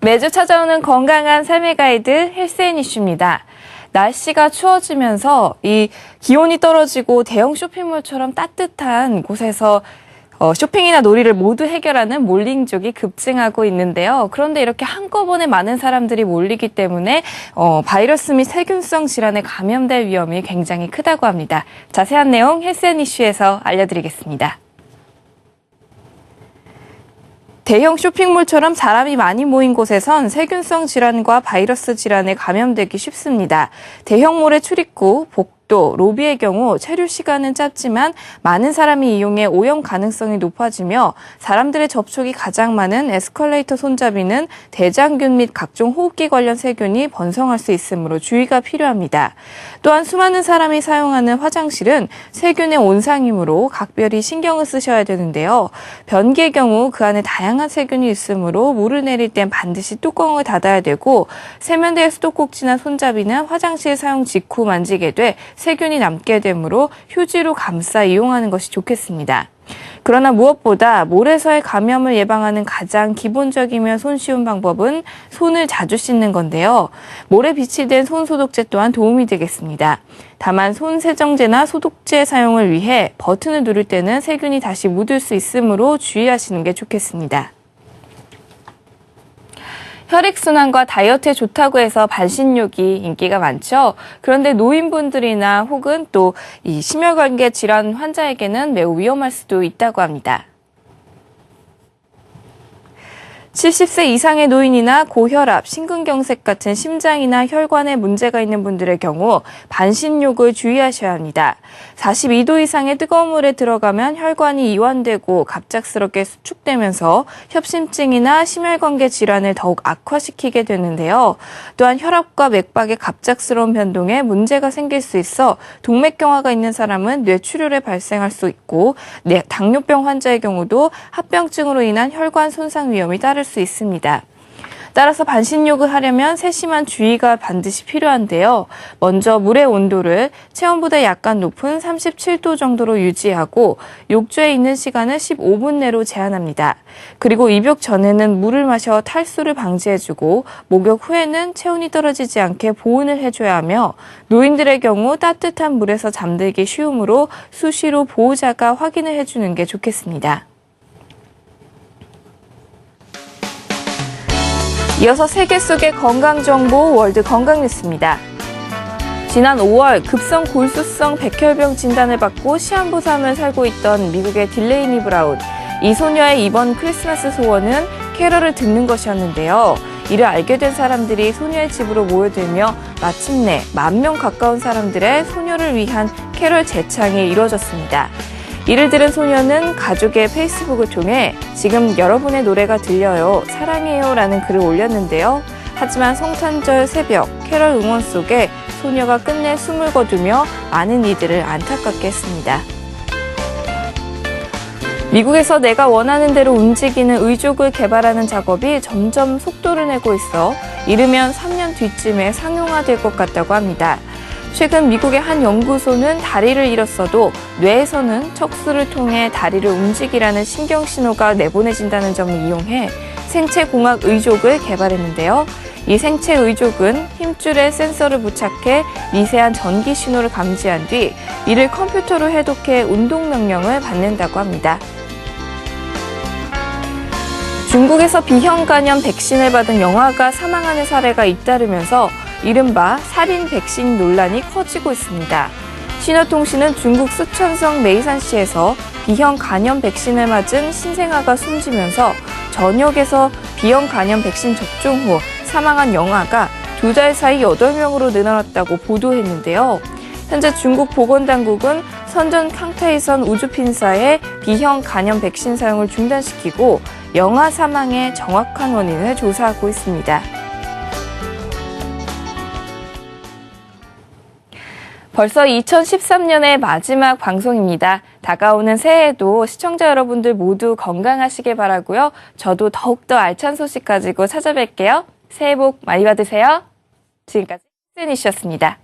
매주 찾아오는 건강한 삶의 가이드 헬스앤이슈입니다. 날씨가 추워지면서 이 기온이 떨어지고 대형 쇼핑몰처럼 따뜻한 곳에서 쇼핑이나 놀이를 모두 해결하는 몰링족이 급증하고 있는데요. 그런데 이렇게 한꺼번에 많은 사람들이 몰리기 때문에 바이러스 및 세균성 질환에 감염될 위험이 굉장히 크다고 합니다. 자세한 내용 헬스앤이슈에서 알려드리겠습니다. 대형 쇼핑몰처럼 사람이 많이 모인 곳에선 세균성 질환과 바이러스 질환에 감염되기 쉽습니다. 대형몰의 출입구, 복도, 로비의 경우 체류 시간은 짧지만 많은 사람이 이용해 오염 가능성이 높아지며 사람들의 접촉이 가장 많은 에스컬레이터 손잡이는 대장균 및 각종 호흡기 관련 세균이 번성할 수 있으므로 주의가 필요합니다. 또한 수많은 사람이 사용하는 화장실은 세균의 온상이므로 각별히 신경을 쓰셔야 되는데요. 변기의 경우 그 안에 다양한 세균이 있으므로 물을 내릴 땐 반드시 뚜껑을 닫아야 되고 세면대의 수도꼭지나 손잡이는 화장실 사용 직후 만지게 돼 세균이 남게 되므로 휴지로 감싸 이용하는 것이 좋겠습니다. 그러나 무엇보다 몰에서의 감염을 예방하는 가장 기본적이며 손쉬운 방법은 손을 자주 씻는 건데요. 몰에 비치된 손소독제 또한 도움이 되겠습니다. 다만 손세정제나 소독제 사용을 위해 버튼을 누를 때는 세균이 다시 묻을 수 있으므로 주의하시는 게 좋겠습니다. 혈액순환과 다이어트에 좋다고 해서 반신욕이 인기가 많죠. 그런데 노인분들이나 혹은 또 이 심혈관계 질환 환자에게는 매우 위험할 수도 있다고 합니다. 70세 이상의 노인이나 고혈압, 심근경색 같은 심장이나 혈관에 문제가 있는 분들의 경우 반신욕을 주의하셔야 합니다. 42도 이상의 뜨거운 물에 들어가면 혈관이 이완되고 갑작스럽게 수축되면서 협심증이나 심혈관계 질환을 더욱 악화시키게 되는데요. 또한 혈압과 맥박의 갑작스러운 변동에 문제가 생길 수 있어 동맥경화가 있는 사람은 뇌출혈에 발생할 수 있고 당뇨병 환자의 경우도 합병증으로 인한 혈관 손상 위험이 따를 수 있습니다. 따라서 반신욕을 하려면 세심한 주의가 반드시 필요한데요. 먼저 물의 온도를 체온보다 약간 높은 37도 정도로 유지하고 욕조에 있는 시간을 15분 내로 제한합니다. 그리고 입욕 전에는 물을 마셔 탈수를 방지해주고 목욕 후에는 체온이 떨어지지 않게 보온을 해줘야 하며 노인들의 경우 따뜻한 물에서 잠들기 쉬우므로 수시로 보호자가 확인을 해주는 게 좋겠습니다. 이어서 세계 속의 건강정보 월드 건강뉴스입니다. 지난 5월 급성 골수성 백혈병 진단을 받고 시한부 삶을 살고 있던 미국의 딜레이니 브라운. 이 소녀의 이번 크리스마스 소원은 캐럴을 듣는 것이었는데요. 이를 알게 된 사람들이 소녀의 집으로 모여들며 마침내 10,000명 가까운 사람들의 소녀를 위한 캐럴 재창이 이루어졌습니다. 이를 들은 소녀는 가족의 페이스북을 통해 지금 여러분의 노래가 들려요, 사랑해요 라는 글을 올렸는데요. 하지만 성탄절 새벽 캐럴 응원 속에 소녀가 끝내 숨을 거두며 많은 이들을 안타깝게 했습니다. 미국에서 내가 원하는 대로 움직이는 의족을 개발하는 작업이 점점 속도를 내고 있어 이르면 3년 뒤쯤에 상용화될 것 같다고 합니다. 최근 미국의 한 연구소는 다리를 잃었어도 뇌에서는 척수를 통해 다리를 움직이라는 신경신호가 내보내진다는 점을 이용해 생체공학 의족을 개발했는데요. 이 생체 의족은 힘줄에 센서를 부착해 미세한 전기 신호를 감지한 뒤 이를 컴퓨터로 해독해 운동 명령을 받는다고 합니다. 중국에서 B형 간염 백신을 받은 영아가 사망하는 사례가 잇따르면서 이른바 살인 백신 논란이 커지고 있습니다. 신화통신은 중국 쓰촨성 메이산시에서 B형 간염 백신을 맞은 신생아가 숨지면서 전역에서 B형 간염 백신 접종 후 사망한 영아가 2달 사이 8명으로 늘어났다고 보도했는데요. 현재 중국 보건당국은 선전 캉타이선 우주핀사의 B형 간염 백신 사용을 중단시키고 영아 사망의 정확한 원인을 조사하고 있습니다. 벌써 2013년의 마지막 방송입니다. 다가오는 새해에도 시청자 여러분들 모두 건강하시길 바라고요. 저도 더욱더 알찬 소식 가지고 찾아뵐게요. 새해 복 많이 받으세요. 지금까지 헬스앤이슈였습니다.